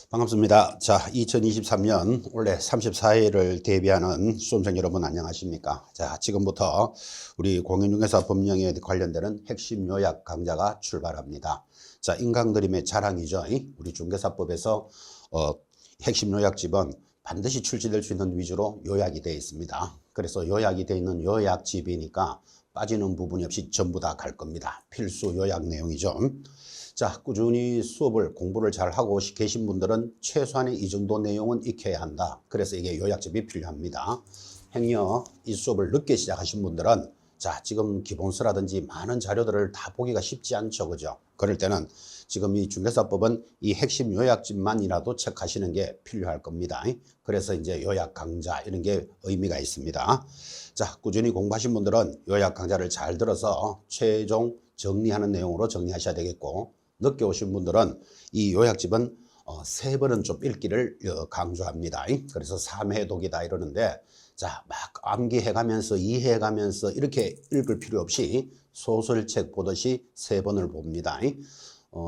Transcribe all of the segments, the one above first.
반갑습니다. 자, 2023년 올해 34회를 대비하는 수험생 여러분 안녕하십니까? 자, 지금부터 우리 공인중개사 법령에 관련되는 핵심 요약 강좌가 출발합니다. 자, 인강드림의 자랑이죠. 우리 중개사법에서 핵심 요약집은 반드시 출제될 수 있는 위주로 요약이 되어 있습니다. 그래서 요약이 되어 있는 요약집이니까 빠지는 부분이 없이 전부 다 갈 겁니다. 필수 요약 내용이죠. 자, 꾸준히 수업을 공부를 잘 하고 계신 분들은 최소한의 이 정도 내용은 익혀야 한다. 그래서 이게 요약집이 필요합니다. 행여 이 수업을 늦게 시작하신 분들은 자, 지금 기본서라든지 많은 자료들을 다 보기가 쉽지 않죠. 그죠? 그럴 때는 지금 이 중개사법은 이 핵심 요약집만이라도 체크하시는 게 필요할 겁니다. 그래서 이제 요약 강좌 이런 게 의미가 있습니다. 자, 꾸준히 공부하신 분들은 요약 강좌를 잘 들어서 최종 정리하는 내용으로 정리하셔야 되겠고, 늦게 오신 분들은 이 요약집은 3번은 좀 읽기를 강조합니다. 그래서 3회독이다 이러는데, 자, 막 암기해가면서 이해해가면서 이렇게 읽을 필요 없이 소설책 보듯이 3번을 봅니다.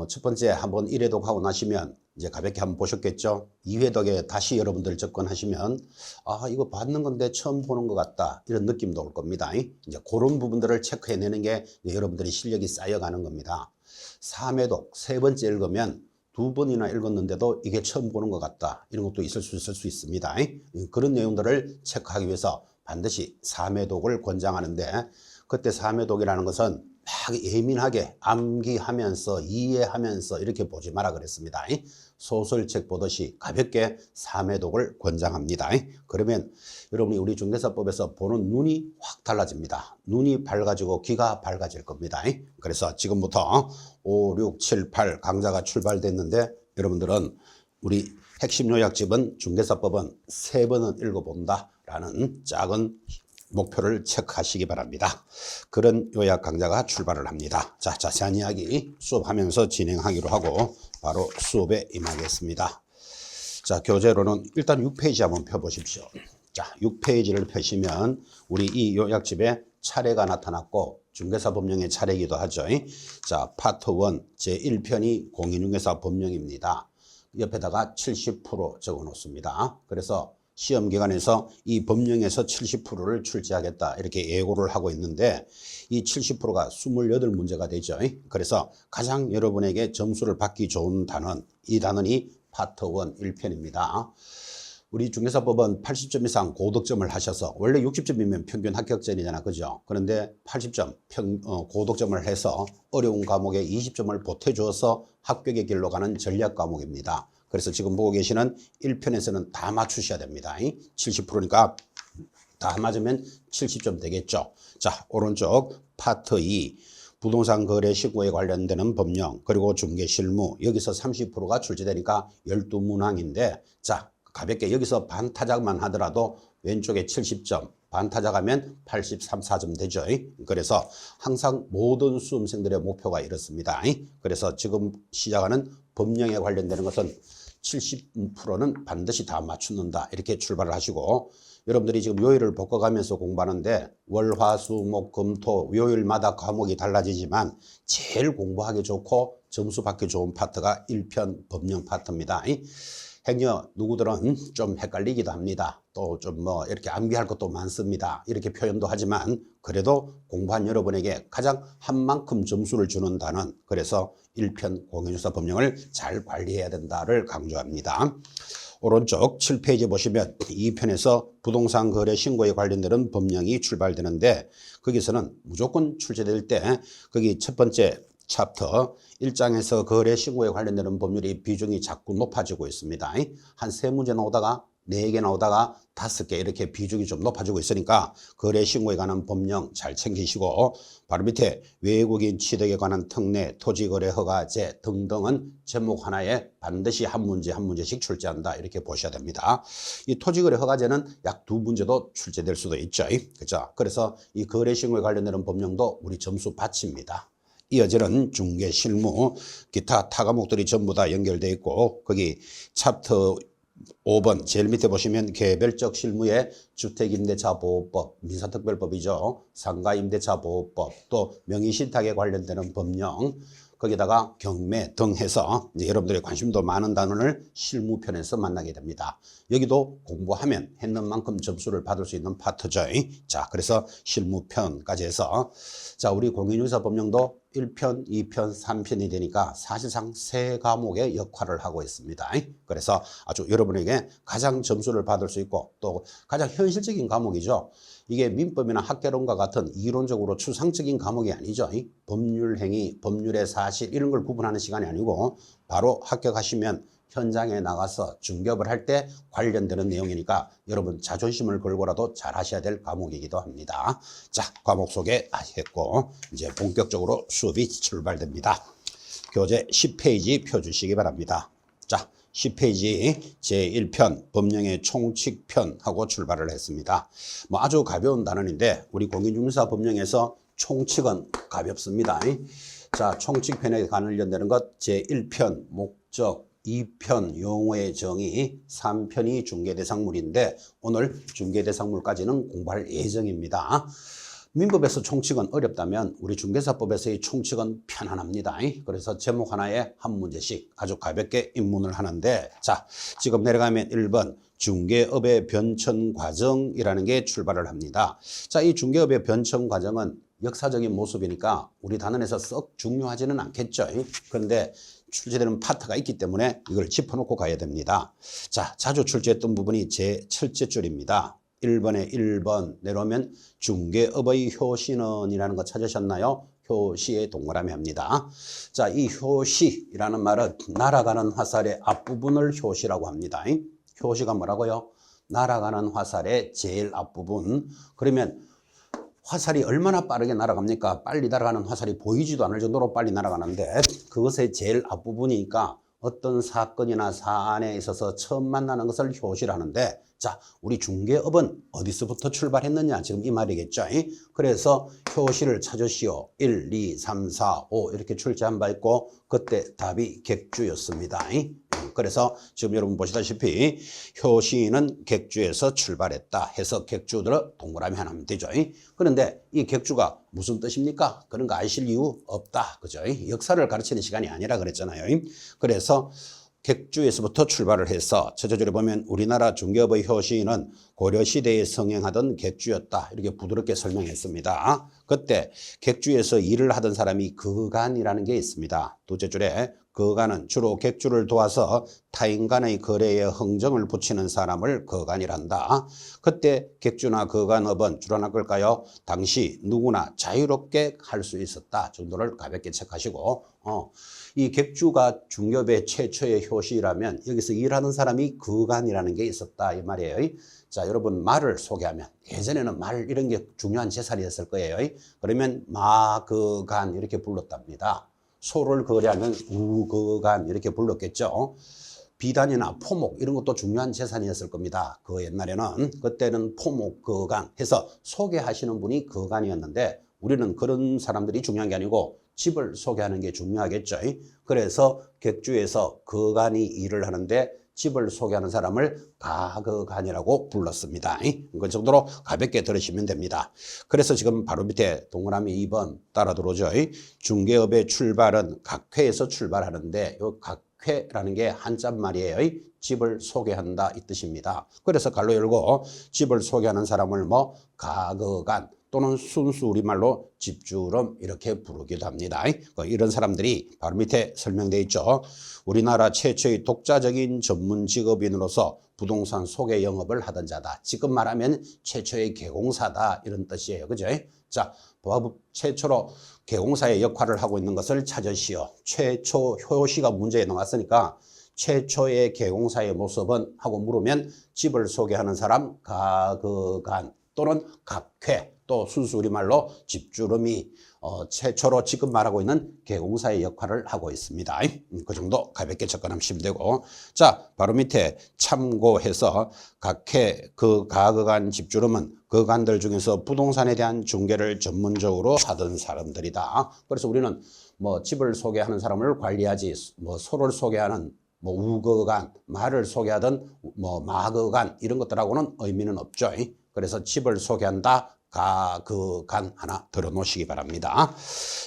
첫 번째 한번 1회독 하고 나시면 이제 가볍게 한번 보셨겠죠. 2회독에 다시 여러분들 접근하시면 아, 이거 받는 건데 처음 보는 것 같다 이런 느낌도 올 겁니다. 이제 그런 부분들을 체크해내는 게 여러분들이 실력이 쌓여가는 겁니다. 3회독 3번째 읽으면 2번이나 읽었는데도 이게 처음 보는 것 같다 이런 것도 있을 수 있습니다. 그런 내용들을 체크하기 위해서 반드시 3회독을 권장하는데, 그때 3회독이라는 것은 막 예민하게 암기하면서 이해하면서 이렇게 보지 마라 그랬습니다. 소설책 보듯이 가볍게 3회독을 권장합니다. 그러면 여러분이 우리 중개사법에서 보는 눈이 확 달라집니다. 눈이 밝아지고 귀가 밝아질 겁니다. 그래서 지금부터 5, 6, 7, 8 강좌가 출발됐는데, 여러분들은 우리 핵심 요약집은 중개사법은 3번은 읽어본다 라는 작은 목표를 체크하시기 바랍니다. 그런 요약 강좌가 출발을 합니다. 자, 자세한 이야기 수업하면서 진행하기로 하고 바로 수업에 임하겠습니다. 자, 교재로는 일단 6페이지 한번 펴보십시오. 자, 6페이지를 펴시면 우리 이 요약집에 차례가 나타났고 중개사 법령의 차례이기도 하죠. 자, 파트 1 제1편이 공인중개사 법령입니다. 옆에다가 70% 적어 놓습니다. 그래서 시험기관에서 이 법령에서 70%를 출제하겠다 이렇게 예고를 하고 있는데, 이 70%가 28문제가 되죠. 그래서 가장 여러분에게 점수를 받기 좋은 단원, 이 단원이 파트 1 1편입니다. 우리 중개사법은 80점 이상 고득점을 하셔서, 원래 60점이면 평균 합격점이잖아, 그죠? 그런데 80점 고득점을 해서 어려운 과목에 20점을 보태주어서 합격의 길로 가는 전략 과목입니다. 그래서 지금 보고 계시는 1편에서는 다 맞추셔야 됩니다. 70%니까 다 맞으면 70점 되겠죠. 자, 오른쪽 파트 2 부동산 거래 시구에 관련되는 법령 그리고 중개실무, 여기서 30%가 출제되니까 12문항인데, 자, 가볍게 여기서 반타작만 하더라도 왼쪽에 70점, 반타작하면 83, 4점 되죠. 그래서 항상 모든 수험생들의 목표가 이렇습니다. 그래서 지금 시작하는 법령에 관련되는 것은 70%는 반드시 다 맞춘다 이렇게 출발을 하시고, 여러분들이 지금 요일을 바꿔가면서 공부하는데 월, 화, 수, 목, 금, 토 요일마다 과목이 달라지지만 제일 공부하기 좋고 점수 받기 좋은 파트가 1편 법령 파트입니다. 행여 누구들은 좀 헷갈리기도 합니다. 또 좀 이렇게 암기할 것도 많습니다. 이렇게 표현도 하지만 그래도 공부한 여러분에게 가장 한 만큼 점수를 주는 단원, 그래서 1편 공인중개사 법령을 잘 관리해야 된다를 강조합니다. 오른쪽 7페이지 보시면 2편에서 부동산 거래 신고에 관련되는 법령이 출발되는데, 거기서는 무조건 출제될 때 거기 첫 번째 챕터 1장에서 거래 신고에 관련되는 법률이 비중이 자꾸 높아지고 있습니다. 한 3문제 나오다가 4개 나오다가 5개 이렇게 비중이 좀 높아지고 있으니까 거래 신고에 관한 법령 잘 챙기시고, 바로 밑에 외국인 취득에 관한 특례, 토지거래 허가제 등등은 제목 하나에 반드시 한 문제씩 출제한다 이렇게 보셔야 됩니다. 이 토지거래 허가제는 약 2문제도 출제될 수도 있죠. 그렇죠? 그래서 이 거래 신고에 관련되는 법령도 우리 점수 받칩니다. 이어지는 중개 실무 기타 타 과목들이 전부 다 연결되어 있고, 거기 챕터 5번 제일 밑에 보시면 개별적 실무의 주택임대차보호법, 민사특별법이죠. 상가임대차보호법, 또 명의신탁에 관련되는 법령, 거기다가 경매 등 해서 이제 여러분들의 관심도 많은 단원을 실무편에서 만나게 됩니다. 여기도 공부하면 했는 만큼 점수를 받을 수 있는 파트죠. 자, 그래서 실무편까지 해서 자, 우리 공인중개사 법령도 1편, 2편, 3편이 되니까 사실상 3과목의 역할을 하고 있습니다. 그래서 아주 여러분에게 가장 점수를 받을 수 있고 또 가장 현실적인 과목이죠. 이게 민법이나 학개론과 같은 이론적으로 추상적인 과목이 아니죠. 법률 행위, 법률의 사실 이런 걸 구분하는 시간이 아니고 바로 합격하시면 현장에 나가서 중개업을 할 때 관련되는 내용이니까 여러분 자존심을 걸고라도 잘 하셔야 될 과목이기도 합니다. 자, 과목 소개했고 이제 본격적으로 수업이 출발됩니다. 교재 10페이지 펴주시기 바랍니다. 자, 10페이지 제1편 법령의 총칙편하고 출발을 했습니다. 뭐 아주 가벼운 단원인데 우리 공인중개사 법령에서 총칙은 가볍습니다. 자, 총칙편에 관련되는 것 제1편 목적, 2편 용어의 정의, 3편이 중개대상물인데 오늘 중개대상물까지는 공부할 예정입니다. 민법에서 총칙은 어렵다면 우리 중개사법에서의 총칙은 편안합니다. 그래서 제목 하나에 한 문제씩 아주 가볍게 입문을 하는데 자, 지금 내려가면 1번 중개업의 변천 과정이라는 게 출발을 합니다. 자, 이 중개업의 변천 과정은 역사적인 모습이니까 우리 단원에서 썩 중요하지는 않겠죠. 그런데 출제되는 파트가 있기 때문에 이걸 짚어놓고 가야 됩니다. 자, 자주 출제했던 부분이 제 첫째 줄입니다. 1번에 1번 내려오면 중개업의 효시는 이라는 거 찾으셨나요? 효시의 동그라미 합니다. 자, 이 효시라는 말은 날아가는 화살의 앞부분을 효시라고 합니다. 효시가 뭐라고요? 날아가는 화살의 제일 앞부분. 그러면 화살이 얼마나 빠르게 날아갑니까? 빨리 날아가는 화살이 보이지도 않을 정도로 빨리 날아가는데 그것의 제일 앞부분이니까 어떤 사건이나 사안에 있어서 처음 만나는 것을 효시라는데 자, 우리 중개업은 어디서부터 출발했느냐 지금 이 말이겠죠. 그래서 효시를 찾으시오. 1, 2, 3, 4, 5 이렇게 출제한 바 있고 그때 답이 객주였습니다. 그래서 지금 여러분 보시다시피 효시는 객주에서 출발했다 해서 객주들을 동그라미 하나 하면 되죠. 그런데 이 객주가 무슨 뜻입니까? 그런 거 아실 이유 없다. 그죠? 역사를 가르치는 시간이 아니라 그랬잖아요. 그래서 객주에서부터 출발을 해서 첫째 줄에 보면 우리나라 중개업의 효시는 고려시대에 성행하던 객주였다. 이렇게 부드럽게 설명했습니다. 그때 객주에서 일을 하던 사람이 거간이라는 게 있습니다. 둘째 줄에 거간은 주로 객주를 도와서 타인 간의 거래에 흥정을 붙이는 사람을 거간이란다. 그때 객주나 거간업은 줄어날 걸까요? 당시 누구나 자유롭게 할 수 있었다 정도를 가볍게 체크하시고 이 객주가 중개업의 최초의 효시라면 여기서 일하는 사람이 거간이라는 게 있었다 이 말이에요. 자, 여러분 말을 소개하면 예전에는 말 이런 게 중요한 재산이었을 거예요. 그러면 마거간 이렇게 불렀답니다. 소를 거래하면 우거간 이렇게 불렀겠죠. 비단이나 포목 이런 것도 중요한 재산이었을 겁니다. 그 옛날에는 그때는 포목 거간 해서 소개하시는 분이 거간이었는데 우리는 그런 사람들이 중요한 게 아니고 집을 소개하는 게 중요하겠죠. 그래서 객주에서 거간이 일을 하는데 집을 소개하는 사람을 가거간이라고 불렀습니다. 그 정도로 가볍게 들으시면 됩니다. 그래서 지금 바로 밑에 동그라미 2번 따라 들어오죠. 중개업의 출발은 각회에서 출발하는데 이 각회라는 게 한자말이에요. 집을 소개한다 이 뜻입니다. 그래서 갈로 열고 집을 소개하는 사람을 뭐 가거간 또는 순수 우리말로 집주름 이렇게 부르기도 합니다. 이런 사람들이 바로 밑에 설명되어 있죠. 우리나라 최초의 독자적인 전문 직업인으로서 부동산 소개 영업을 하던 자다. 지금 말하면 최초의 개공사다 이런 뜻이에요. 그죠? 자, 최초로 개공사의 역할을 하고 있는 것을 찾으시오. 최초 효시가 문제에 나왔으니까 최초의 개공사의 모습은 하고 물으면 집을 소개하는 사람 가거간 또는 각회 또 순수 우리말로 집주름이 최초로 지금 말하고 있는 개공사의 역할을 하고 있습니다. 그 정도 가볍게 접근하시면 되고 자 바로 밑에 참고해서 각회 그 가거간 집주름은 거간들 중에서 부동산에 대한 중개를 전문적으로 하던 사람들이다. 그래서 우리는 뭐 집을 소개하는 사람을 관리하지 뭐 소를 소개하는 뭐 우거간 말을 소개하던 뭐 마거간 이런 것들하고는 의미는 없죠. 그래서 집을 소개한다 간 하나 들어 놓으시기 바랍니다.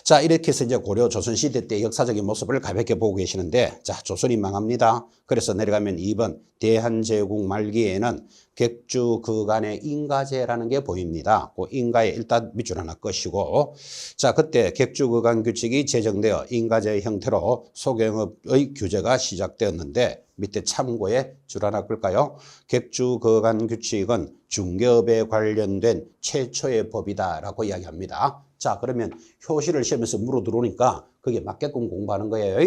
자, 이렇게 해서 이제 고려 조선시대 때 역사적인 모습을 가볍게 보고 계시는데, 자, 조선이 망합니다. 그래서 내려가면 2번 대한제국 말기에는 객주 그간의 인가제라는 게 보입니다. 그 인가에 일단 밑줄 하나 끄시고, 자, 그때 객주 그간 규칙이 제정되어 인가제의 형태로 소경업의 규제가 시작되었는데, 밑에 참고에 줄 하나 끌까요? 객주 그간 규칙은 중개업에 관련된 최초의 법이다라고 이야기합니다. 자, 그러면 효시를 시험에서 물어 들어오니까 그게 맞게끔 공부하는 거예요.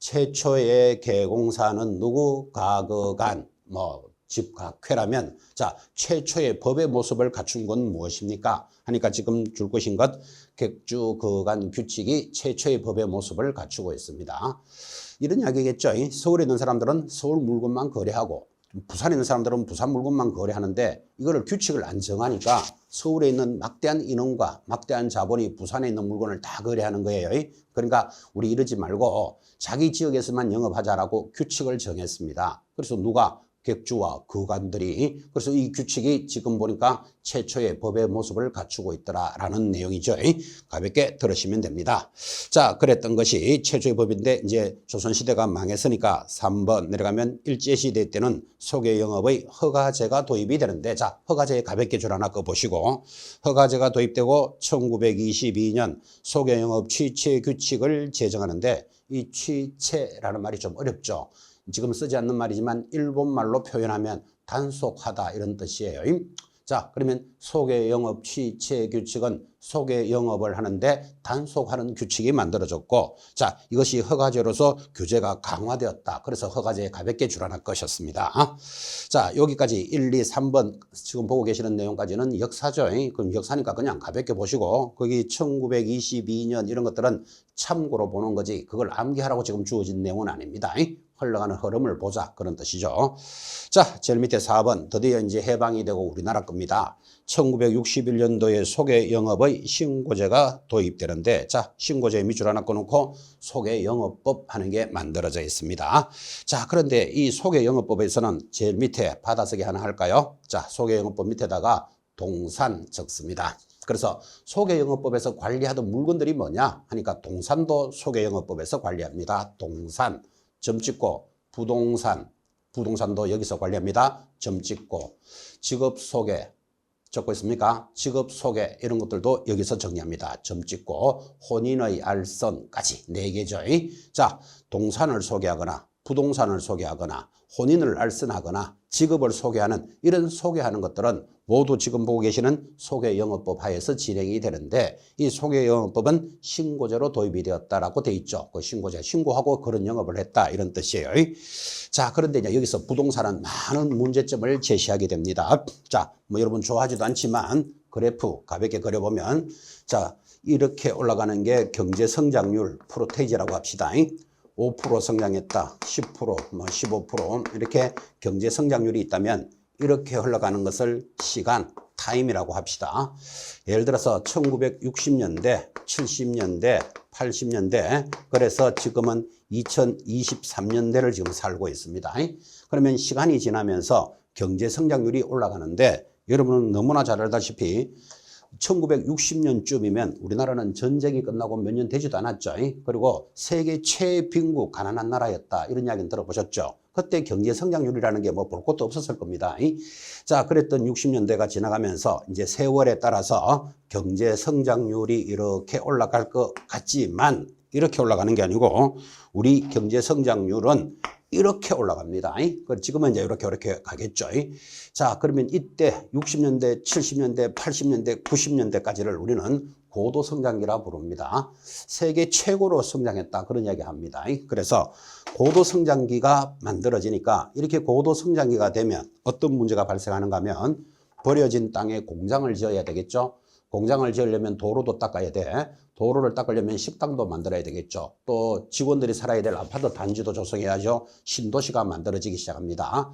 최초의 개공사는 누구? 가그간, 집각회라면, 자, 최초의 법의 모습을 갖춘 건 무엇입니까? 하니까 지금 줄 것인 것, 객주 그간 규칙이 최초의 법의 모습을 갖추고 있습니다. 이런 이야기겠죠. 서울에 있는 사람들은 서울 물건만 거래하고 부산에 있는 사람들은 부산 물건만 거래하는데 이거를 규칙을 안 정하니까 서울에 있는 막대한 인원과 막대한 자본이 부산에 있는 물건을 다 거래하는 거예요. 그러니까 우리 이러지 말고 자기 지역에서만 영업하자라고 규칙을 정했습니다. 그래서 누가? 객주와 그간들이. 그래서 이 규칙이 지금 보니까 최초의 법의 모습을 갖추고 있더라라는 내용이죠. 가볍게 들으시면 됩니다. 자, 그랬던 것이 최초의 법인데 이제 조선시대가 망했으니까 3번 내려가면 일제시대 때는 소개영업의 허가제가 도입이 되는데, 자, 허가제에 가볍게 줄 하나 꺼보시고, 허가제가 도입되고 1922년 소개영업 취체 규칙을 제정하는데, 이 취체라는 말이 좀 어렵죠. 지금 쓰지 않는 말이지만 일본말로 표현하면 단속하다 이런 뜻이에요. 자, 그러면 소개영업 취체 규칙은 소개영업을 하는데 단속하는 규칙이 만들어졌고, 자, 이것이 허가제로서 규제가 강화되었다. 그래서 허가제에 가볍게 줄 하나 꺼셨습니다. 자, 여기까지 1, 2, 3번 지금 보고 계시는 내용까지는 역사죠. 그럼 역사니까 그냥 가볍게 보시고, 거기 1922년 이런 것들은 참고로 보는 거지 그걸 암기하라고 지금 주어진 내용은 아닙니다. 흘러가는 흐름을 보자 그런 뜻이죠. 자, 제일 밑에 4번 드디어 이제 해방이 되고 우리나라 겁니다. 1961년도에 소개영업의 신고제가 도입되는데, 자, 신고제 밑줄 하나 꺼놓고 소개영업법 하는 게 만들어져 있습니다. 자, 그런데 이 소개영업법에서는 제일 밑에 받아쓰기 하나 할까요? 자, 소개영업법 밑에다가 동산 적습니다. 그래서 소개영업법에서 관리하던 물건들이 뭐냐 하니까 동산도 소개영업법에서 관리합니다. 동산. 점 찍고 부동산도 여기서 관리합니다. 점 찍고 직업소개 적고 있습니까? 직업소개 이런 것들도 여기서 정리합니다. 점 찍고 혼인의 알선까지 4개죠. 자, 동산을 소개하거나 부동산을 소개하거나 혼인을 알선하거나 직업을 소개하는 이런 소개하는 것들은 모두 지금 보고 계시는 소개영업법 하에서 진행이 되는데, 이 소개영업법은 신고제로 도입이 되었다라고 돼 있죠. 그 신고제, 신고하고 그런 영업을 했다 이런 뜻이에요. 자, 그런데 이제 여기서 부동산은 많은 문제점을 제시하게 됩니다. 자, 여러분 좋아하지도 않지만 그래프 가볍게 그려보면, 자, 이렇게 올라가는 게 경제 성장률 프로테이지라고 합시다. 5% 성장했다, 10%, 15% 이렇게 경제 성장률이 있다면 이렇게 흘러가는 것을 시간, 타임이라고 합시다. 예를 들어서 1960년대, 70년대, 80년대, 그래서 지금은 2023년대를 지금 살고 있습니다. 그러면 시간이 지나면서 경제 성장률이 올라가는데, 여러분은 너무나 잘 알다시피 1960년쯤이면 우리나라는 전쟁이 끝나고 몇 년 되지도 않았죠. 그리고 세계 최빈국 가난한 나라였다 이런 이야기는 들어보셨죠. 그때 경제 성장률이라는 게 뭐 볼 것도 없었을 겁니다. 자, 그랬던 60년대가 지나가면서 이제 세월에 따라서 경제 성장률이 이렇게 올라갈 것 같지만 이렇게 올라가는 게 아니고 우리 경제 성장률은 이렇게 올라갑니다. 지금은 이제 이렇게 가겠죠. 자, 그러면 이때 60년대, 70년대, 80년대, 90년대까지를 우리는 고도 성장기라 부릅니다. 세계 최고로 성장했다 그런 이야기 합니다. 그래서 고도 성장기가 만들어지니까 이렇게 고도 성장기가 되면 어떤 문제가 발생하는가 하면 버려진 땅에 공장을 지어야 되겠죠. 공장을 지으려면 도로도 닦아야 돼. 도로를 닦으려면 식당도 만들어야 되겠죠. 또 직원들이 살아야 될 아파트 단지도 조성해야죠. 신도시가 만들어지기 시작합니다.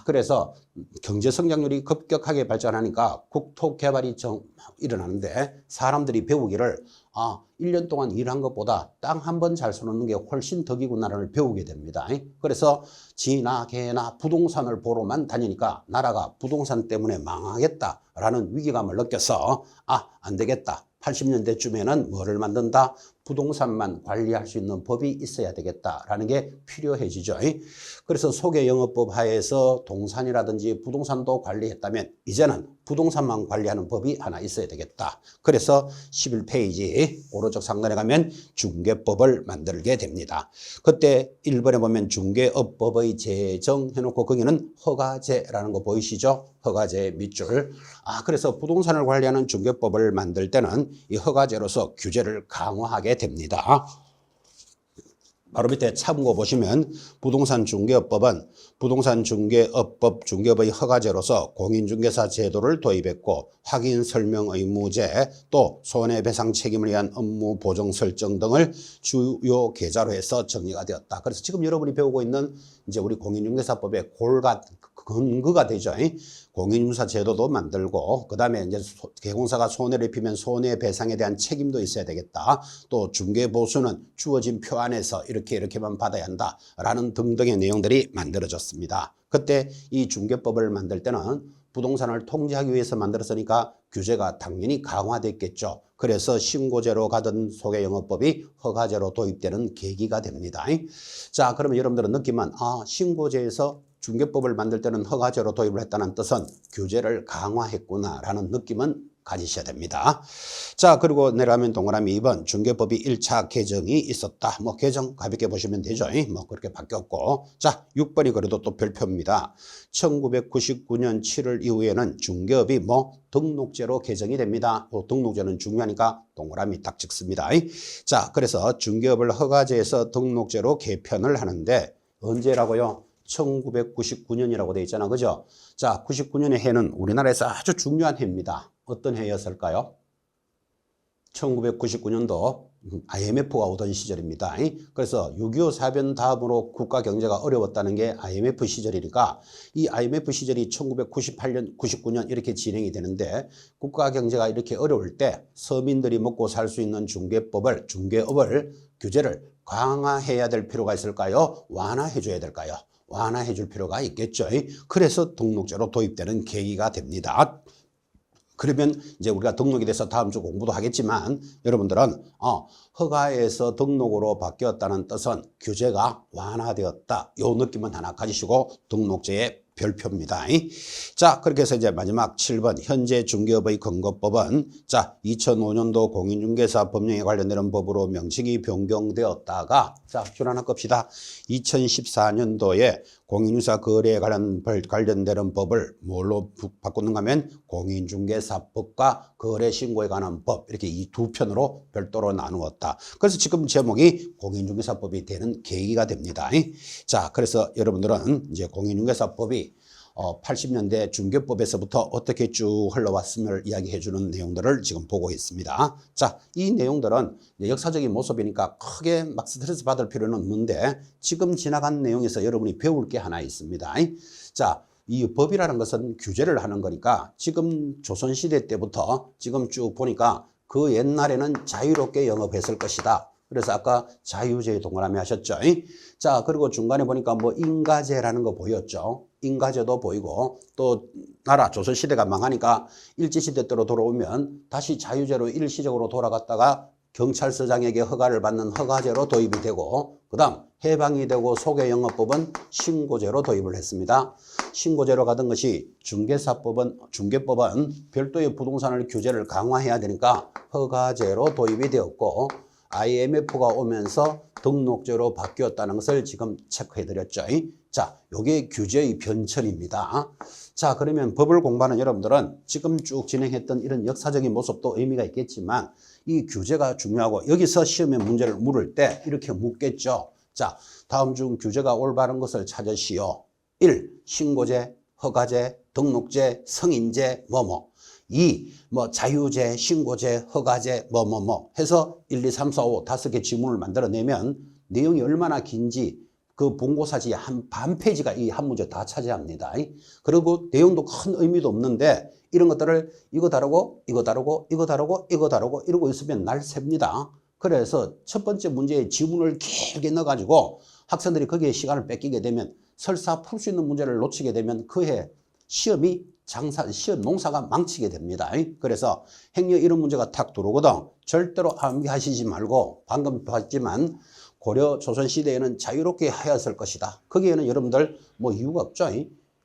그래서 경제 성장률이 급격하게 발전하니까 국토 개발이 일어나는데 사람들이 배우기를 1년 동안 일한 것보다 땅 한 번 잘 써놓는 게 훨씬 덕이구나를 배우게 됩니다. 그래서 지나 개나 부동산을 보러만 다니니까 나라가 부동산 때문에 망하겠다라는 위기감을 느껴서 안 되겠다. 80년대쯤에는 뭐를 만든다? 부동산만 관리할 수 있는 법이 있어야 되겠다라는 게 필요해지죠. 그래서 소개영업법 하에서 동산이라든지 부동산도 관리했다면 이제는 부동산만 관리하는 법이 하나 있어야 되겠다. 그래서 11페이지 오른쪽 상단에 가면 중개법을 만들게 됩니다. 그때 1번에 보면 중개업법의 제정해놓고 거기는 허가제라는 거 보이시죠? 허가제 밑줄. 그래서 부동산을 관리하는 중개법을 만들 때는 이 허가제로서 규제를 강화하게 됩니다. 바로 밑에 참고 보시면 부동산 중개업법은 부동산 중개업법 중개업의 허가제로서 공인중개사 제도를 도입했고 확인 설명 의무제 또 손해배상 책임을 위한 업무 보정 설정 등을 주요 계좌로 해서 정리가 되었다. 그래서 지금 여러분이 배우고 있는 이제 우리 공인중개사법의 근거가 되죠. 공인중개사 제도도 만들고 그다음에 이제 개공사가 손해를 입히면 손해배상에 대한 책임도 있어야 되겠다. 또 중개보수는 주어진 표 안에서 이렇게만 받아야 한다라는 등등의 내용들이 만들어졌습니다. 그때 이 중개법을 만들 때는 부동산을 통제하기 위해서 만들었으니까 규제가 당연히 강화됐겠죠. 그래서 신고제로 가던 소개영업법이 허가제로 도입되는 계기가 됩니다. 자, 그러면 여러분들은 느낌은 신고제에서 중개법을 만들 때는 허가제로 도입을 했다는 뜻은 규제를 강화했구나라는 느낌은 가지셔야 됩니다. 자, 그리고 내려가면 동그라미 2번 중개법이 1차 개정이 있었다. 개정 가볍게 보시면 되죠. 그렇게 바뀌었고. 자, 6번이 그래도 또 별표입니다. 1999년 7월 이후에는 중개업이 등록제로 개정이 됩니다. 등록제는 중요하니까 동그라미 딱 찍습니다. 자, 그래서 중개업을 허가제에서 등록제로 개편을 하는데 언제라고요? 1999년이라고 되어 있잖아. 그죠? 자, 99년의 해는 우리나라에서 아주 중요한 해입니다. 어떤 해였을까요? 1999년도 IMF가 오던 시절입니다. 그래서 6.25 사변 다음으로 국가 경제가 어려웠다는 게 IMF 시절이니까 이 IMF 시절이 1998년, 99년 이렇게 진행이 되는데 국가 경제가 이렇게 어려울 때 서민들이 먹고 살 수 있는 중개업을 규제를 강화해야 될 필요가 있을까요? 완화해 줘야 될까요? 완화해 줄 필요가 있겠죠. 그래서 등록제로 도입되는 계기가 됩니다. 그러면 이제 우리가 등록이 돼서 다음 주 공부도 하겠지만 여러분들은 허가에서 등록으로 바뀌었다는 뜻은 규제가 완화되었다. 요 느낌은 하나 가지시고 등록제의 별표입니다. 자, 그렇게 해서 이제 마지막 7번 현재 중개업의 근거법은 자 2005년도 공인중개사 법령에 관련되는 법으로 명칭이 변경되었다가 자 줄 하나 끕시다. 2014년도에 공인중개사 거래에 관련되는 법을 뭘로 바꾸는가 하면 공인중개사법과 거래신고에 관한 법 이렇게 이 두 편으로 별도로 나누었다. 그래서 지금 제목이 공인중개사법이 되는 계기가 됩니다. 자, 그래서 여러분들은 이제 공인중개사법이 80년대 중개법에서부터 어떻게 쭉 흘러왔음을 이야기해 주는 내용들을 지금 보고 있습니다. 자, 이 내용들은 역사적인 모습이니까 크게 막 스트레스 받을 필요는 없는데 지금 지나간 내용에서 여러분이 배울 게 하나 있습니다. 자, 이 법이라는 것은 규제를 하는 거니까 지금 조선시대 때부터 지금 쭉 보니까 그 옛날에는 자유롭게 영업했을 것이다. 그래서 아까 자유제의 동그라미 하셨죠. 자, 그리고 중간에 보니까 인가제라는 거 보였죠. 인가제도 보이고 또 나라 조선시대가 망하니까 일제시대 때로 돌아오면 다시 자유제로 일시적으로 돌아갔다가 경찰서장에게 허가를 받는 허가제로 도입이 되고 그 다음 해방이 되고 소개영업법은 신고제로 도입을 했습니다. 신고제로 가던 것이 중개법은 별도의 부동산을 규제를 강화해야 되니까 허가제로 도입이 되었고 IMF가 오면서 등록제로 바뀌었다는 것을 지금 체크해 드렸죠. 자, 요게 규제의 변천입니다. 자, 그러면 법을 공부하는 여러분들은 지금 쭉 진행했던 이런 역사적인 모습도 의미가 있겠지만 이 규제가 중요하고 여기서 시험에 문제를 물을 때 이렇게 묻겠죠. 자, 다음 중 규제가 올바른 것을 찾으시오. 1. 신고제, 허가제, 등록제, 승인제, 2. 자유제, 신고제, 허가제, 해서 1, 2, 3, 4, 5 5개 지문을 만들어내면 내용이 얼마나 긴지 그 본고사지 한 반 페이지가 이 한 문제 다 차지합니다. 그리고 내용도 큰 의미도 없는데 이런 것들을 이거 다르고 이거 다르고 이거 다르고 이거 다르고 이러고 있으면 날 셉니다. 그래서 첫 번째 문제에 지문을 길게 넣어가지고 학생들이 거기에 시간을 뺏기게 되면 설사 풀 수 있는 문제를 놓치게 되면 그해 시험 농사가 망치게 됩니다. 그래서 행여 이런 문제가 탁 들어오거든 절대로 암기하시지 말고 방금 봤지만 고려 조선시대에는 자유롭게 하였을 것이다. 거기에는 여러분들 뭐 이유가 없죠.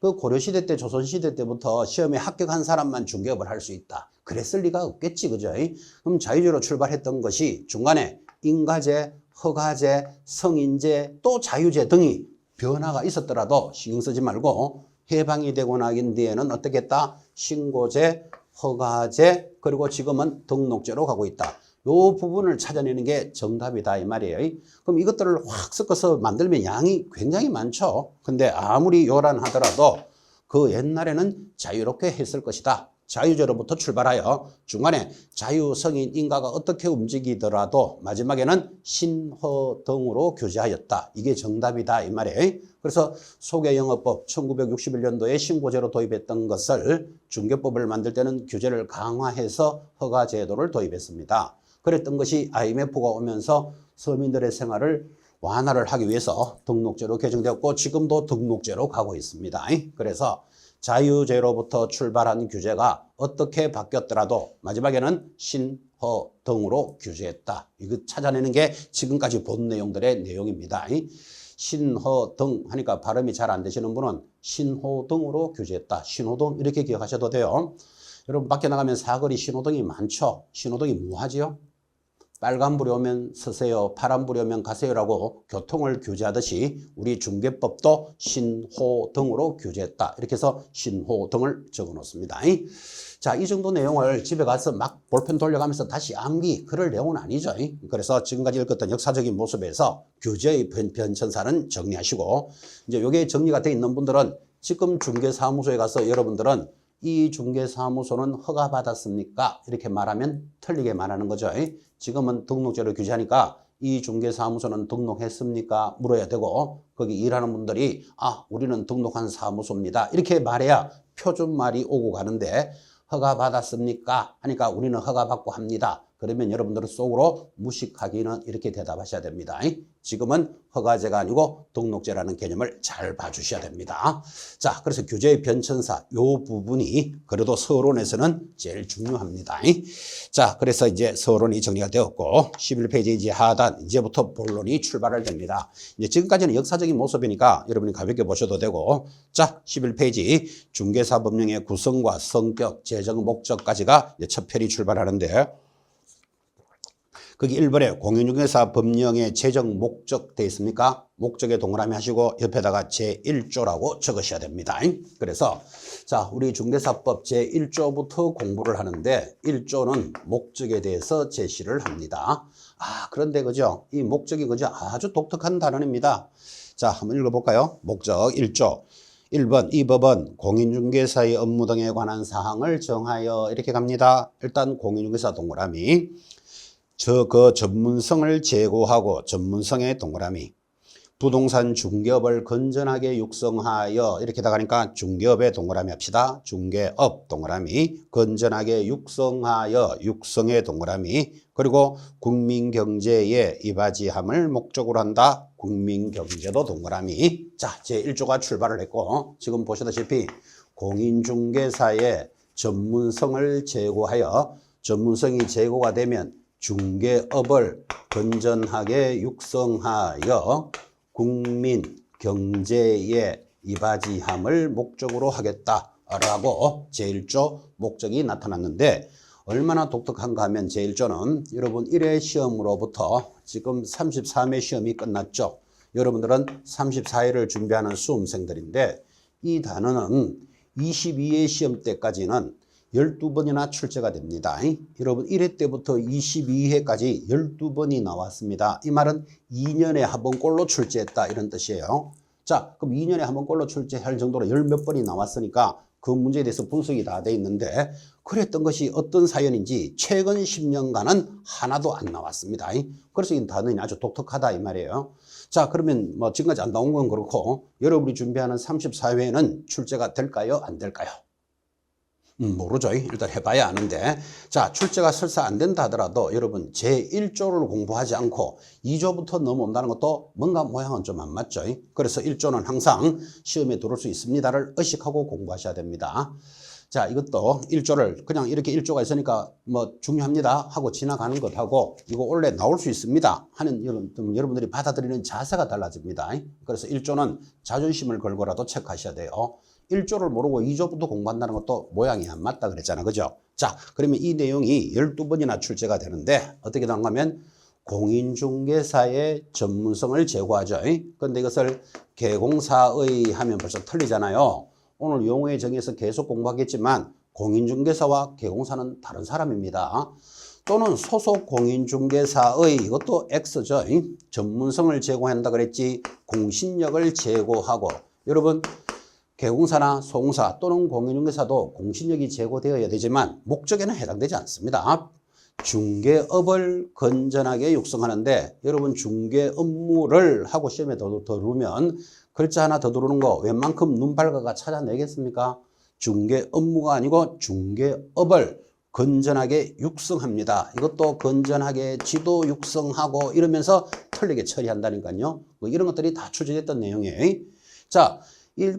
그 고려시대 때 조선시대 때부터 시험에 합격한 사람만 중개업을 할 수 있다. 그랬을 리가 없겠지. 그죠? 그럼 자유제로 출발했던 것이 중간에 인가제, 허가제, 성인제, 또 자유제 등이 변화가 있었더라도 신경 쓰지 말고 해방이 되고 나긴 뒤에는 어떻게 했다? 신고제, 허가제, 그리고 지금은 등록제로 가고 있다. 요 부분을 찾아내는 게 정답이다 이 말이에요. 그럼 이것들을 확 섞어서 만들면 양이 굉장히 많죠. 근데 아무리 요란하더라도 그 옛날에는 자유롭게 했을 것이다. 자유제로부터 출발하여 중간에 자유, 성인, 인가가 어떻게 움직이더라도 마지막에는 신허등으로 교제하였다. 이게 정답이다 이 말이에요. 그래서 소개영업법 1961년도에 신고제로 도입했던 것을 중개법을 만들 때는 규제를 강화해서 허가제도를 도입했습니다. 그랬던 것이 IMF가 오면서 서민들의 생활을 완화를 하기 위해서 등록제로 개정되었고 지금도 등록제로 가고 있습니다. 그래서 자유제로부터 출발한 규제가 어떻게 바뀌었더라도 마지막에는 신허등으로 규제했다. 이거 찾아내는 게 지금까지 본 내용들의 내용입니다. 신허등 하니까 발음이 잘 안 되시는 분은 신호등으로 규제했다. 신호등 이렇게 기억하셔도 돼요. 여러분 밖에 나가면 사거리 신호등이 많죠. 신호등이 뭐하지요? 빨간불이 오면 서세요, 파란불이 오면 가세요라고 교통을 규제하듯이 우리 중개법도 신호등으로 규제했다. 이렇게 해서 신호등을 적어 놓습니다. 자, 이 정도 내용을 집에 가서 막 볼펜 돌려가면서 다시 암기 그럴 내용은 아니죠. 그래서 지금까지 읽었던 역사적인 모습에서 규제의 변천사는 정리하시고 이제 이게 정리가 돼 있는 분들은 지금 중개사무소에 가서 여러분들은 이 중개사무소는 허가받았습니까? 이렇게 말하면 틀리게 말하는 거죠. 지금은 등록제로 규제하니까 이 중개사무소는 등록했습니까? 물어야 되고 거기 일하는 분들이 우리는 등록한 사무소입니다. 이렇게 말해야 표준말이 오고 가는데 허가받았습니까? 하니까 우리는 허가받고 합니다. 그러면 여러분들은 속으로 무식하기는 이렇게 대답하셔야 됩니다. 지금은 허가제가 아니고 등록제라는 개념을 잘 봐주셔야 됩니다. 자, 그래서 규제의 변천사 요 부분이 그래도 서론에서는 제일 중요합니다. 자, 그래서 이제 서론이 정리가 되었고 11페이지 이제 하단 이제부터 본론이 출발을 됩니다. 이제 지금까지는 역사적인 모습이니까 여러분이 가볍게 보셔도 되고 자, 11페이지 중개사법령의 구성과 성격, 재정 목적까지가 이제 첫 편이 출발하는데 거기 1번에 공인중개사 법령의 재정 목적 되어 있습니까? 목적에 동그라미 하시고 옆에다가 제1조라고 적으셔야 됩니다. 그래서 자, 우리 중개사법 제1조부터 공부를 하는데 1조는 목적에 대해서 제시를 합니다. 그런데 그죠? 이 목적이 그죠? 아주 독특한 단어입니다. 자, 한번 읽어볼까요? 목적 1조. 1번 이 법은 공인중개사의 업무 등에 관한 사항을 정하여 이렇게 갑니다. 일단 공인중개사 동그라미 그 전문성을 제고하고 전문성의 동그라미 부동산 중개업을 건전하게 육성하여 이렇게 나가니까 중개업의 동그라미 합시다. 중개업 동그라미 건전하게 육성하여 육성의 동그라미 그리고 국민경제에 이바지함을 목적으로 한다. 국민경제도 동그라미. 자, 제1조가 출발을 했고 지금 보시다시피 공인중개사의 전문성을 제고하여 전문성이 제고가 되면 중개업을 건전하게 육성하여 국민 경제에 이바지함을 목적으로 하겠다라고 제1조 목적이 나타났는데 얼마나 독특한가 하면 제1조는 여러분 1회 시험으로부터 지금 33회 시험이 끝났죠. 여러분들은 34회를 준비하는 수험생들인데 이 단어는 22회 시험 때까지는 12번이나 출제가 됩니다. 여러분 1회 때부터 22회까지 12번이 나왔습니다. 이 말은 2년에 한 번꼴로 출제했다 이런 뜻이에요. 자, 그럼 2년에 한 번꼴로 출제할 정도로 열 몇 번이 나왔으니까 그 문제에 대해서 분석이 다 돼 있는데 그랬던 것이 어떤 사연인지 최근 10년간은 하나도 안 나왔습니다. 그래서 이 단어는 아주 독특하다 이 말이에요. 자, 그러면 뭐 지금까지 안 나온 건 그렇고 여러분이 준비하는 34회는 출제가 될까요? 안 될까요? 모르죠. 일단 해봐야 아는데. 자, 출제가 설사 안 된다 하더라도 여러분 제1조를 공부하지 않고 2조부터 넘어온다는 것도 뭔가 모양은 좀 안 맞죠. 그래서 1조는 항상 시험에 들어올 수 있습니다를 의식하고 공부하셔야 됩니다. 자, 이것도 1조를 그냥 이렇게 1조가 있으니까 뭐 중요합니다 하고 지나가는 것하고 이거 원래 나올 수 있습니다 하는 여러분들이 받아들이는 자세가 달라집니다. 그래서 1조는 자존심을 걸고라도 체크하셔야 돼요. 1조를 모르고 2조부터 공부한다는 것도 모양이 안 맞다 그랬잖아. 그죠? 자, 그러면 이 내용이 12번이나 출제가 되는데 어떻게 나가면 공인중개사의 전문성을 제고하죠. 그런데 이것을 개공사의 하면 벌써 틀리잖아요. 오늘 용어의 정의에서 계속 공부하겠지만 공인중개사와 개공사는 다른 사람입니다. 또는 소속 공인중개사의 이것도 X죠. 전문성을 제고한다 그랬지 공신력을 제고하고 여러분 개공사나 소공사 또는 공인중개사도 공신력이 제고되어야 되지만 목적에는 해당되지 않습니다. 중개업을 건전하게 육성하는데 여러분 중개 업무를 하고 시험에 더 들어오면 글자 하나 더 들어오는 거 웬만큼 눈발가가 찾아내겠습니까? 중개 업무가 아니고 중개업을 건전하게 육성합니다. 이것도 건전하게 지도 육성하고 이러면서 틀리게 처리한다니까요. 뭐 이런 것들이 다 출제됐던 내용이에요. 자,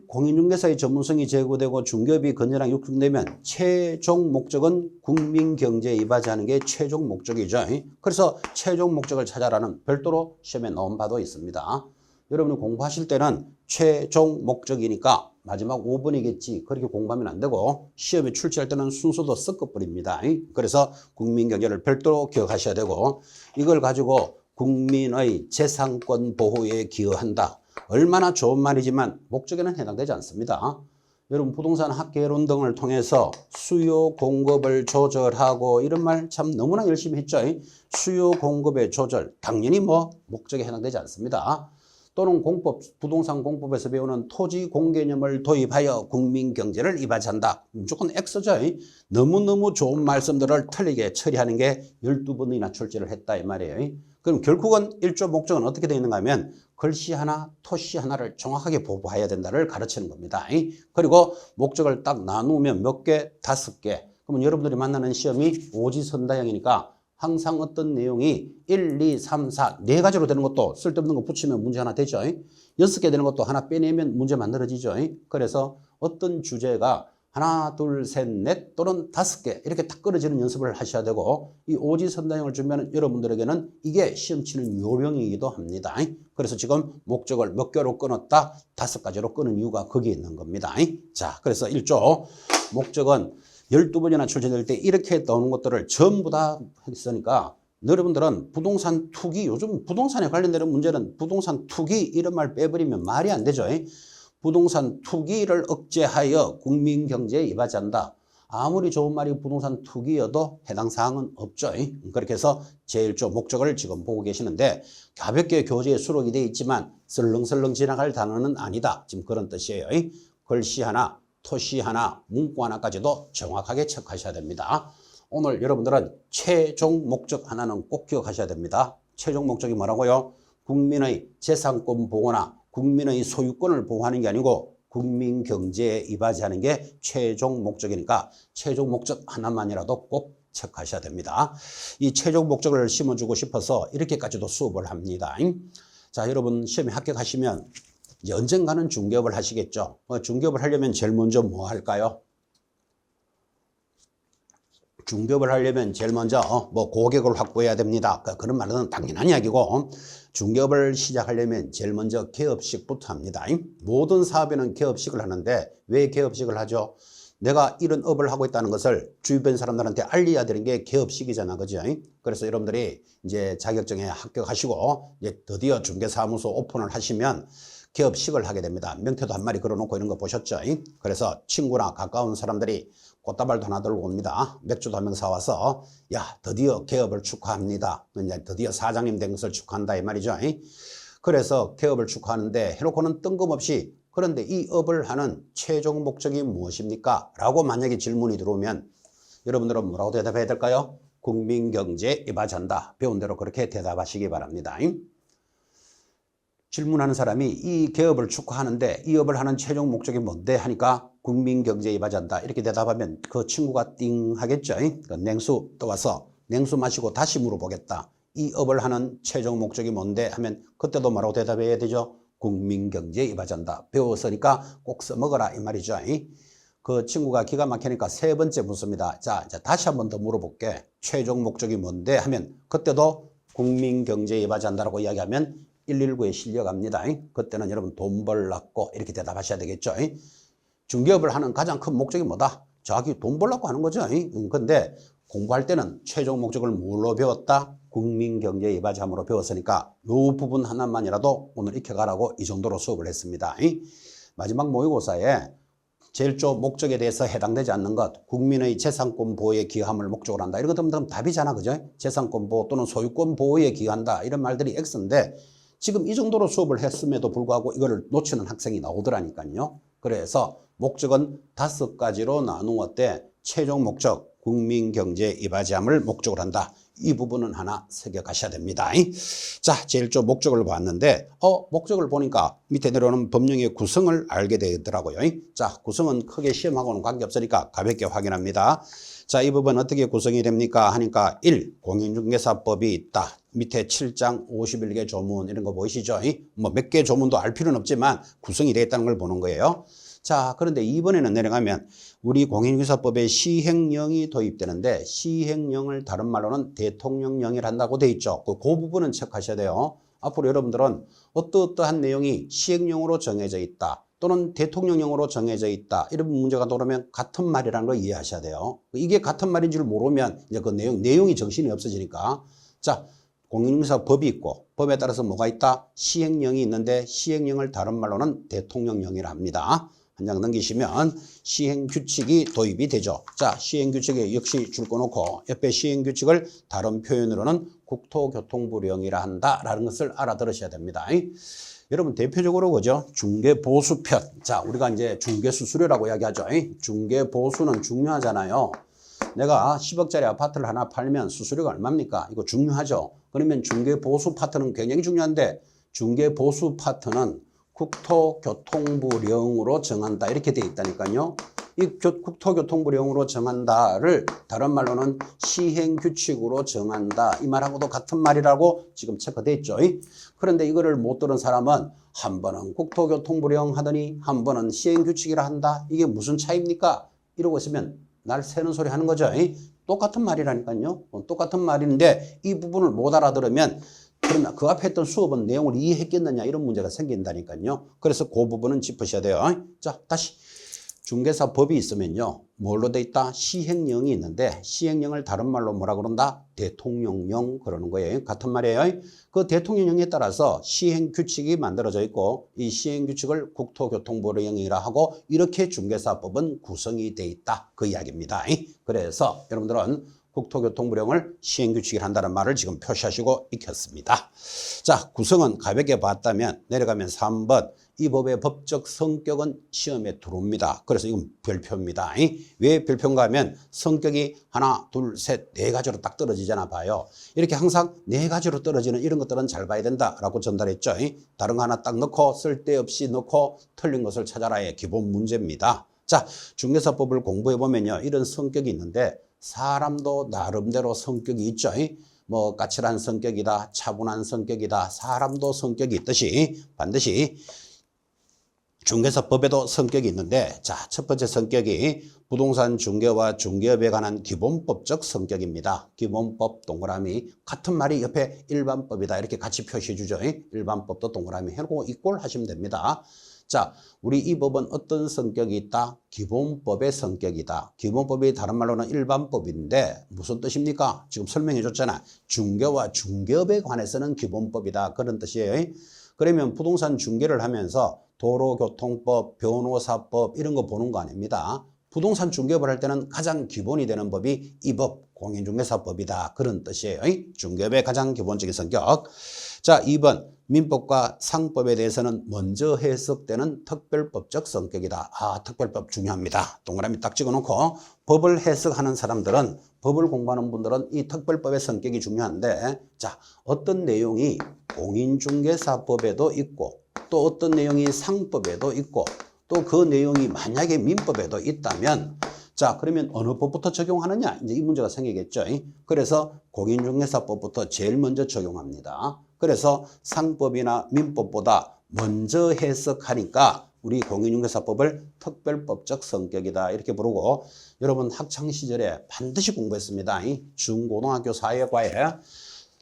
공인중개사의 전문성이 제고되고 중개업이 건전하게 육성되면 최종 목적은 국민경제에 이바지하는 게 최종 목적이죠. 그래서 최종 목적을 찾아라는 별도로 시험에 나온 바도 있습니다. 여러분이 공부하실 때는 최종 목적이니까 마지막 5번이겠지 그렇게 공부하면 안 되고 시험에 출제할 때는 순서도 섞어버립니다. 그래서 국민경제를 별도로 기억하셔야 되고 이걸 가지고 국민의 재산권 보호에 기여한다. 얼마나 좋은 말이지만 목적에는 해당되지 않습니다. 여러분 부동산 학계론 등을 통해서 수요 공급을 조절하고 이런 말 참 너무나 열심히 했죠. 수요 공급의 조절 당연히 뭐 목적에 해당되지 않습니다. 또는 공법 부동산 공법에서 배우는 토지 공개념을 도입하여 국민 경제를 이바지한다. 무조건 X죠. 너무너무 좋은 말씀들을 틀리게 처리하는 게 12번이나 출제를 했다 이 말이에요. 그럼 결국은 1조 목적은 어떻게 되어 있는가 하면 글씨 하나, 토시 하나를 정확하게 보고해야 된다를 가르치는 겁니다. 그리고 목적을 딱 나누면 몇 개? 5개. 그러면 여러분들이 만나는 시험이 오지선다형이니까 항상 어떤 내용이 1, 2, 3, 4, 4가지로 되는 것도 쓸데없는 거 붙이면 문제 하나 되죠. 6개 되는 것도 하나 빼내면 문제 만들어지죠. 그래서 어떤 주제가 하나, 둘, 셋, 넷 또는 5개 이렇게 딱 끌어지는 연습을 하셔야 되고 이 오지선다형을 주면 여러분들에게는 이게 시험 치는 요령이기도 합니다. 그래서 지금 목적을 몇 개로 끊었다? 5가지로 끊은 이유가 거기에 있는 겁니다. 자, 그래서 1조 목적은 12번이나 출제될 때 이렇게 나오는 것들을 전부 다 했으니까 여러분들은 부동산 투기 요즘 부동산에 관련되는 문제는 부동산 투기 이런 말 빼버리면 말이 안 되죠. 부동산 투기를 억제하여 국민 경제에 이바지한다. 아무리 좋은 말이 부동산 투기여도 해당 사항은 없죠. 그렇게 해서 제1조 목적을 지금 보고 계시는데 가볍게 교재에 수록이 되어 있지만 설렁설렁 지나갈 단어는 아니다. 지금 그런 뜻이에요. 글씨 하나, 토시 하나, 문구 하나까지도 정확하게 체크하셔야 됩니다. 오늘 여러분들은 최종 목적 하나는 꼭 기억하셔야 됩니다. 최종 목적이 뭐라고요? 국민의 재산권 보호나 국민의 소유권을 보호하는 게 아니고 국민 경제에 이바지하는 게 최종 목적이니까 최종 목적 하나만이라도 꼭 체크하셔야 됩니다. 이 최종 목적을 심어주고 싶어서 이렇게까지도 수업을 합니다. 자, 여러분 시험에 합격하시면 이제 언젠가는 중개업을 하시겠죠. 중개업을 하려면 제일 먼저 뭐 할까요? 중개업을 하려면 제일 먼저 뭐 고객을 확보해야 됩니다. 그런 말은 당연한 이야기고 중개업을 시작하려면 제일 먼저 개업식부터 합니다. 모든 사업에는 개업식을 하는데 왜 개업식을 하죠? 내가 이런 업을 하고 있다는 것을 주변 사람들한테 알려야 되는 게 개업식이잖아. 그죠? 그래서 여러분들이 이제 자격증에 합격하시고 이제 드디어 중개사무소 오픈을 하시면 개업식을 하게 됩니다. 명태도 한 마리 걸어놓고 이런 거 보셨죠? 그래서 친구나 가까운 사람들이 꽃다발도 하나 들고 옵니다. 맥주도 한 명 사와서 야 드디어 개업을 축하합니다. 이제 드디어 사장님 된 것을 축하한다 이 말이죠. 그래서 개업을 축하하는데 해놓고는 뜬금없이 그런데 이 업을 하는 최종 목적이 무엇입니까? 라고 만약에 질문이 들어오면 여러분들은 뭐라고 대답해야 될까요? 국민경제에 입하잔다. 배운 대로 그렇게 대답하시기 바랍니다. 질문하는 사람이 이 개업을 축하하는데 이 업을 하는 최종 목적이 뭔데 하니까 국민경제에 입하잔다. 이렇게 대답하면 그 친구가 띵 하겠죠. 냉수 떠와서 냉수 마시고 다시 물어보겠다. 이 업을 하는 최종 목적이 뭔데 하면 그때도 뭐라고 대답해야 되죠? 국민경제에 입하잔다. 배웠으니까 꼭 써먹어라 이 말이죠. 그 친구가 기가 막히니까 세 번째 묻습니다. 자, 이제 다시 한 번 더 물어볼게. 최종 목적이 뭔데 하면 그때도 국민경제에 입하잔다라고 이야기하면 119에 실려갑니다. 그때는 여러분 돈 벌라고 이렇게 대답하셔야 되겠죠. 중개업을 하는 가장 큰 목적이 뭐다? 자기 돈 벌라고 하는 거죠. 근데 공부할 때는 최종 목적을 뭘로 배웠다? 국민경제에 입하자므로 배웠으니까 이 부분 하나만이라도 오늘 익혀가라고 이 정도로 수업을 했습니다. 마지막 모의고사에 제일 쪽 목적에 대해서 해당되지 않는 것, 국민의 재산권 보호에 기여함을 목적으로 한다. 이런 것들은 답이잖아, 그죠? 재산권 보호 또는 소유권 보호에 기여한다. 이런 말들이 X인데 지금 이 정도로 수업을 했음에도 불구하고 이거를 놓치는 학생이 나오더라니까요. 그래서 목적은 5가지로 나누었대. 최종 목적, 국민경제에 입하지함을 목적으로 한다. 이 부분은 하나 새겨가셔야 됩니다. 자, 제일 좀 목적을 봤는데 목적을 보니까 밑에 내려오는 법령의 구성을 알게 되더라고요. 자, 구성은 크게 시험하고는 관계없으니까 가볍게 확인합니다. 자, 이 부분 어떻게 구성이 됩니까 하니까 1. 공인중개사법이 있다. 밑에 7장 51개 조문 이런 거 보이시죠? 뭐 몇 개 조문도 알 필요는 없지만 구성이 되어 있다는 걸 보는 거예요. 자, 그런데 이번에는 내려가면 우리 공인중개사법에 시행령이 도입되는데 시행령을 다른 말로는 대통령령이라 한다고 돼 있죠. 그 부분은 체크하셔야 돼요. 앞으로 여러분들은 어떠한 내용이 시행령으로 정해져 있다 또는 대통령령으로 정해져 있다 이런 문제가 나오면 같은 말이라는 걸 이해하셔야 돼요. 이게 같은 말인 줄 모르면 이제 그 내용이 정신이 없어지니까. 자, 공인중개사법이 있고 법에 따라서 뭐가 있다? 시행령이 있는데 시행령을 다른 말로는 대통령령이라 합니다. 한 장 넘기시면 시행규칙이 도입이 되죠. 자, 시행규칙에 역시 줄 거 놓고 옆에 시행규칙을 다른 표현으로는 국토교통부령이라 한다라는 것을 알아들으셔야 됩니다. 여러분 대표적으로 그죠? 중개보수편. 자, 우리가 이제 중개수수료라고 이야기하죠. 중개보수는 중요하잖아요. 내가 10억짜리 아파트를 하나 팔면 수수료가 얼마입니까? 이거 중요하죠. 그러면 중개보수 파트는 굉장히 중요한데 중개보수 파트는 국토교통부령으로 정한다 이렇게 되어 있다니까요. 이 국토교통부령으로 정한다를 다른 말로는 시행규칙으로 정한다 이 말하고도 같은 말이라고 지금 체크되어 있죠. 그런데 이거를 못 들은 사람은 한 번은 국토교통부령 하더니 한 번은 시행규칙이라 한다. 이게 무슨 차이입니까? 이러고 있으면 날 새는 소리 하는 거죠. 똑같은 말이라니까요. 똑같은 말인데 이 부분을 못 알아들으면 그러면 그 앞에 했던 수업은 내용을 이해했겠느냐 이런 문제가 생긴다니까요. 그래서 그 부분은 짚으셔야 돼요. 자, 다시 중개사법이 있으면요. 뭘로 돼 있다? 시행령이 있는데 시행령을 다른 말로 뭐라 그런다? 대통령령 그러는 거예요. 같은 말이에요. 그 대통령령에 따라서 시행규칙이 만들어져 있고 이 시행규칙을 국토교통부령이라 하고 이렇게 중개사법은 구성이 돼 있다. 그 이야기입니다. 그래서 여러분들은 국토교통부령을 시행규칙을 한다는 말을 지금 표시하시고 익혔습니다. 자, 구성은 가볍게 봤다면 내려가면 3번 이 법의 법적 성격은 시험에 들어옵니다. 그래서 이건 별표입니다. 왜 별표인가 하면 성격이 하나, 둘, 셋, 네 가지로 딱 떨어지잖아 봐요. 이렇게 항상 네 가지로 떨어지는 이런 것들은 잘 봐야 된다라고 전달했죠. 다른 거 하나 딱 넣고 쓸데없이 넣고 틀린 것을 찾아라의 기본 문제입니다. 자, 중개사법을 공부해보면요. 이런 성격이 있는데 사람도 나름대로 성격이 있죠. 뭐 까칠한 성격이다, 차분한 성격이다, 사람도 성격이 있듯이 반드시 중개사법에도 성격이 있는데 자, 첫 번째 성격이 부동산 중개와 중개업에 관한 기본법적 성격입니다. 기본법 동그라미 같은 말이 옆에 일반법이다 이렇게 같이 표시해 주죠. 일반법도 동그라미 해놓고 이꼴 하시면 됩니다. 자, 우리 이 법은 어떤 성격이 있다? 기본법의 성격이다. 기본법이 다른 말로는 일반법인데 무슨 뜻입니까? 지금 설명해 줬잖아. 중개와 중개업에 관해서는 기본법이다. 그런 뜻이에요. 그러면 부동산 중개를 하면서 도로교통법, 변호사법 이런 거 보는 거 아닙니다. 부동산 중개업을 할 때는 가장 기본이 되는 법이 이 법, 공인중개사법이다. 그런 뜻이에요. 중개업의 가장 기본적인 성격. 자, 2번. 민법과 상법에 대해서는 먼저 해석되는 특별법적 성격이다. 아, 특별법 중요합니다. 동그라미 딱 찍어놓고 법을 해석하는 사람들은, 법을 공부하는 분들은 이 특별법의 성격이 중요한데, 자, 어떤 내용이 공인중개사법에도 있고 또 어떤 내용이 상법에도 있고 또 그 내용이 만약에 민법에도 있다면, 자, 그러면 어느 법부터 적용하느냐? 이제 이 문제가 생기겠죠. 그래서 공인중개사법부터 제일 먼저 적용합니다. 그래서 상법이나 민법보다 먼저 해석하니까 우리 공인중개사법을 특별법적 성격이다 이렇게 부르고, 여러분 학창시절에 반드시 공부했습니다. 중고등학교 사회과에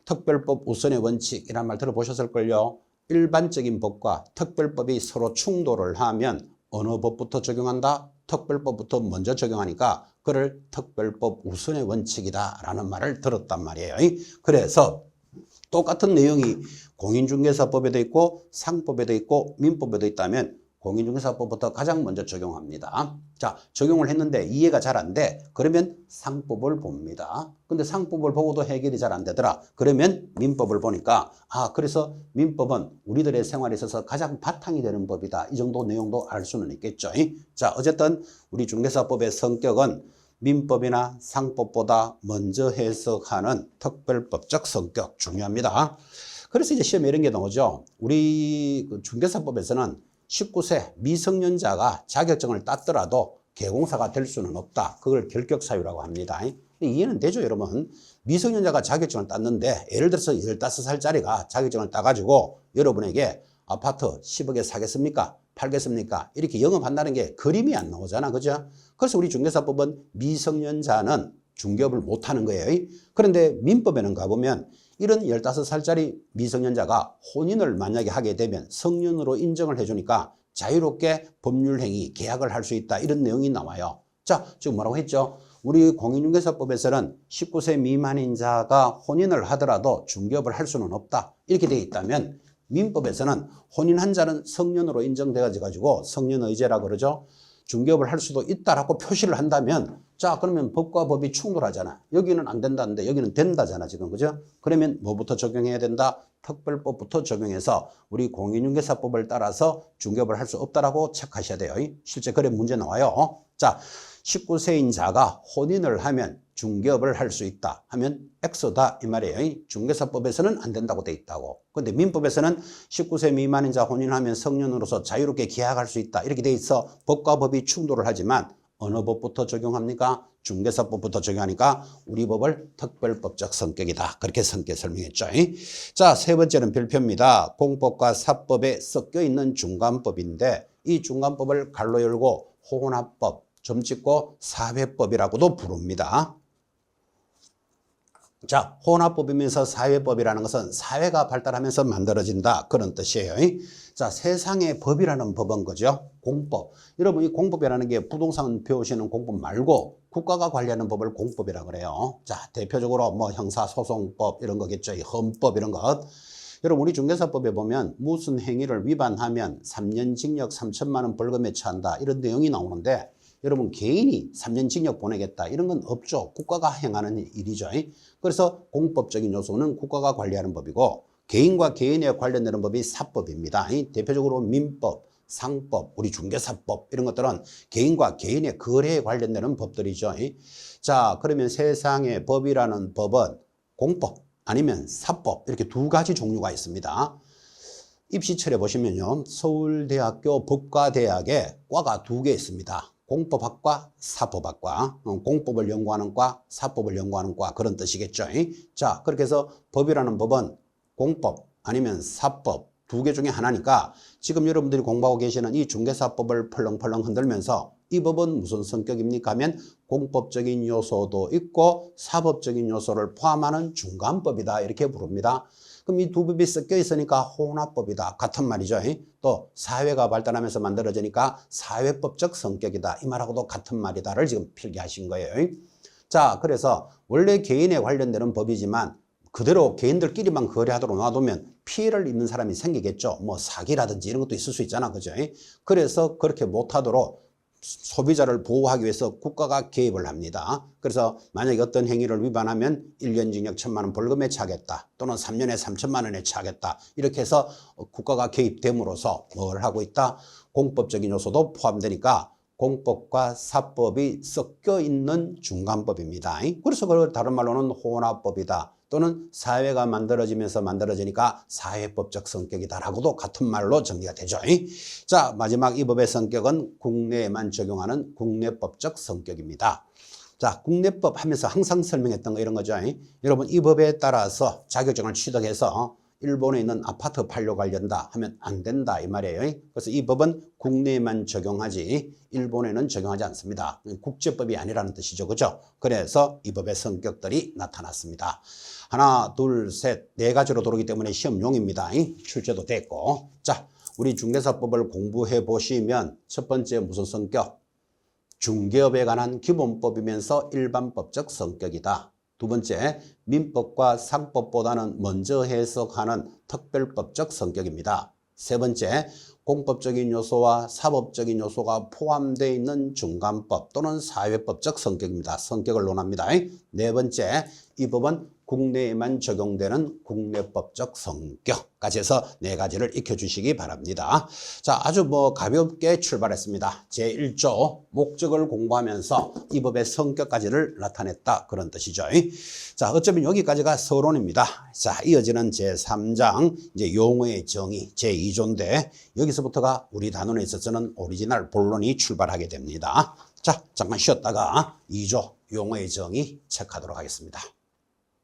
특별법 우선의 원칙이란 말 들어보셨을걸요. 일반적인 법과 특별법이 서로 충돌을 하면 어느 법부터 적용한다? 특별법부터 먼저 적용하니까 그를 특별법 우선의 원칙이다 라는 말을 들었단 말이에요. 그래서 똑같은 내용이 공인중개사법에도 있고 상법에도 있고 민법에도 있다면 공인중개사법부터 가장 먼저 적용합니다. 자, 적용을 했는데 이해가 잘 안 돼. 그러면 상법을 봅니다. 근데 상법을 보고도 해결이 잘 안 되더라. 그러면 민법을 보니까, 아, 그래서 민법은 우리들의 생활에 있어서 가장 바탕이 되는 법이다. 이 정도 내용도 알 수는 있겠죠. 자, 어쨌든 우리 중개사법의 성격은 민법이나 상법보다 먼저 해석하는 특별법적 성격 중요합니다. 그래서 이제 시험에 이런 게 나오죠. 우리 중개사법에서는 19세 미성년자가 자격증을 땄더라도 개공사가 될 수는 없다. 그걸 결격사유라고 합니다. 이해는 되죠, 여러분? 미성년자가 자격증을 땄는데 예를 들어서 15살짜리가 자격증을 따가지고 여러분에게 아파트 10억에 사겠습니까? 팔겠습니까? 이렇게 영업한다는 게 그림이 안 나오잖아, 그죠? 그래서 우리 중개사법은 미성년자는 중개업을 못하는 거예요. 그런데 민법에는 가보면 이런 15살짜리 미성년자가 혼인을 만약에 하게 되면 성년으로 인정을 해주니까 자유롭게 법률행위, 계약을 할 수 있다. 이런 내용이 나와요. 자, 지금 뭐라고 했죠? 우리 공인중개사법에서는 19세 미만인 자가 혼인을 하더라도 중개업을 할 수는 없다. 이렇게 되어 있다면 민법에서는 혼인한 자는 성년으로 인정돼가지고 성년의제라 그러죠. 중개업을 할 수도 있다라고 표시를 한다면, 자, 그러면 법과 법이 충돌하잖아. 여기는 안 된다는데 여기는 된다잖아, 지금. 그죠? 그러면 뭐부터 적용해야 된다? 특별법부터 적용해서 우리 공인중개사법을 따라서 중개업을 할 수 없다라고 체크하셔야 돼요. 실제 그래 문제 나와요. 자, 19세인 자가 혼인을 하면 중개업을 할 수 있다 하면 X다 이 말이에요. 중개사법에서는 안 된다고 돼 있다고. 근데 민법에서는 19세 미만인 자 혼인하면 성년으로서 자유롭게 계약할 수 있다 이렇게 돼 있어 법과 법이 충돌을 하지만 어느 법부터 적용합니까? 중개사법부터 적용하니까 우리 법을 특별법적 성격이다. 그렇게 설명했죠. 자, 세 번째는 별표입니다. 공법과 사법에 섞여 있는 중간법인데 이 중간법을 갈로 열고 혼합법, 점 찍고 사회법이라고도 부릅니다. 자, 혼합법이면서 사회법이라는 것은 사회가 발달하면서 만들어진다 그런 뜻이에요. 자, 세상의 법이라는 법은 거죠. 공법. 여러분 이 공법이라는 게 부동산 배우시는 공법 말고 국가가 관리하는 법을 공법이라고 그래요. 자, 대표적으로 뭐 형사소송법 이런 거겠죠. 헌법 이런 것. 여러분 우리 중개사법에 보면 무슨 행위를 위반하면 3년 징역 3천만 원 벌금에 처한다 이런 내용이 나오는데 여러분 개인이 3년 징역 보내겠다 이런 건 없죠. 국가가 행하는 일이죠. 그래서 공법적인 요소는 국가가 관리하는 법이고 개인과 개인에 관련되는 법이 사법입니다. 대표적으로 민법, 상법, 우리 중개사법 이런 것들은 개인과 개인의 거래에 관련되는 법들이죠. 자, 그러면 세상의 법이라는 법은 공법 아니면 사법 이렇게 두 가지 종류가 있습니다. 입시철에 보시면요. 서울대학교 법과대학에 과가 두 개 있습니다. 공법학과, 사법학과, 공법을 연구하는 과, 사법을 연구하는 과 그런 뜻이겠죠. 자, 그렇게 해서 법이라는 법은 공법 아니면 사법 두 개 중에 하나니까 지금 여러분들이 공부하고 계시는 이 중개사법을 펄렁펄렁 흔들면서 이 법은 무슨 성격입니까 하면 공법적인 요소도 있고 사법적인 요소를 포함하는 중간법이다 이렇게 부릅니다. 그럼 이 두 법이 섞여 있으니까 혼합법이다 같은 말이죠. 또 사회가 발달하면서 만들어지니까 사회법적 성격이다 이 말하고도 같은 말이다를 지금 필기하신 거예요. 자, 그래서 원래 개인에 관련되는 법이지만 그대로 개인들끼리만 거래하도록 놔두면 피해를 입는 사람이 생기겠죠. 뭐 사기라든지 이런 것도 있을 수 있잖아, 그죠? 그래서 그렇게 못하도록 소비자를 보호하기 위해서 국가가 개입을 합니다. 그래서 만약에 어떤 행위를 위반하면 1년 징역 1,000만 원 벌금에 처하겠다 또는 3년에 3천만 원에 처하겠다 이렇게 해서 국가가 개입됨으로써 뭘 하고 있다? 공법적인 요소도 포함되니까 공법과 사법이 섞여 있는 중간법입니다. 그래서 그걸 다른 말로는 혼합법이다 또는 사회가 만들어지니까 사회법적 성격이다라고도 같은 말로 정리가 되죠. 자, 마지막 이 법의 성격은 국내에만 적용하는 국내법적 성격입니다. 자, 국내법 하면서 항상 설명했던 거 이런 거죠. 여러분 이 법에 따라서 자격증을 취득해서 일본에 있는 아파트 팔려고 하려다 하면 안 된다 이 말이에요. 그래서 이 법은 국내에만 적용하지 일본에는 적용하지 않습니다. 국제법이 아니라는 뜻이죠. 그죠? 그래서 이 법의 성격들이 나타났습니다. 하나, 둘, 셋, 네 가지로 들어오기 때문에 시험용입니다. 출제도 됐고. 자, 우리 중개사법을 공부해 보시면 첫 번째 무슨 성격? 중개업에 관한 기본법이면서 일반법적 성격이다. 두 번째, 민법과 상법보다는 먼저 해석하는 특별법적 성격입니다. 세 번째, 공법적인 요소와 사법적인 요소가 포함되어 있는 중간법 또는 사회법적 성격입니다. 성격을 논합니다. 네 번째, 이 법은 국내에만 적용되는 국내법적 성격까지 해서 네 가지를 익혀주시기 바랍니다. 자, 아주 가볍게 출발했습니다. 제1조 목적을 공부하면서 이 법의 성격까지를 나타냈다 그런 뜻이죠. 자, 어쩌면 여기까지가 서론입니다. 자, 이어지는 제3장 이제 용어의 정의 제2조인데 여기서부터가 우리 단원에 있어서는 오리지널 본론이 출발하게 됩니다. 자, 잠깐 쉬었다가 2조 용어의 정의 체크하도록 하겠습니다.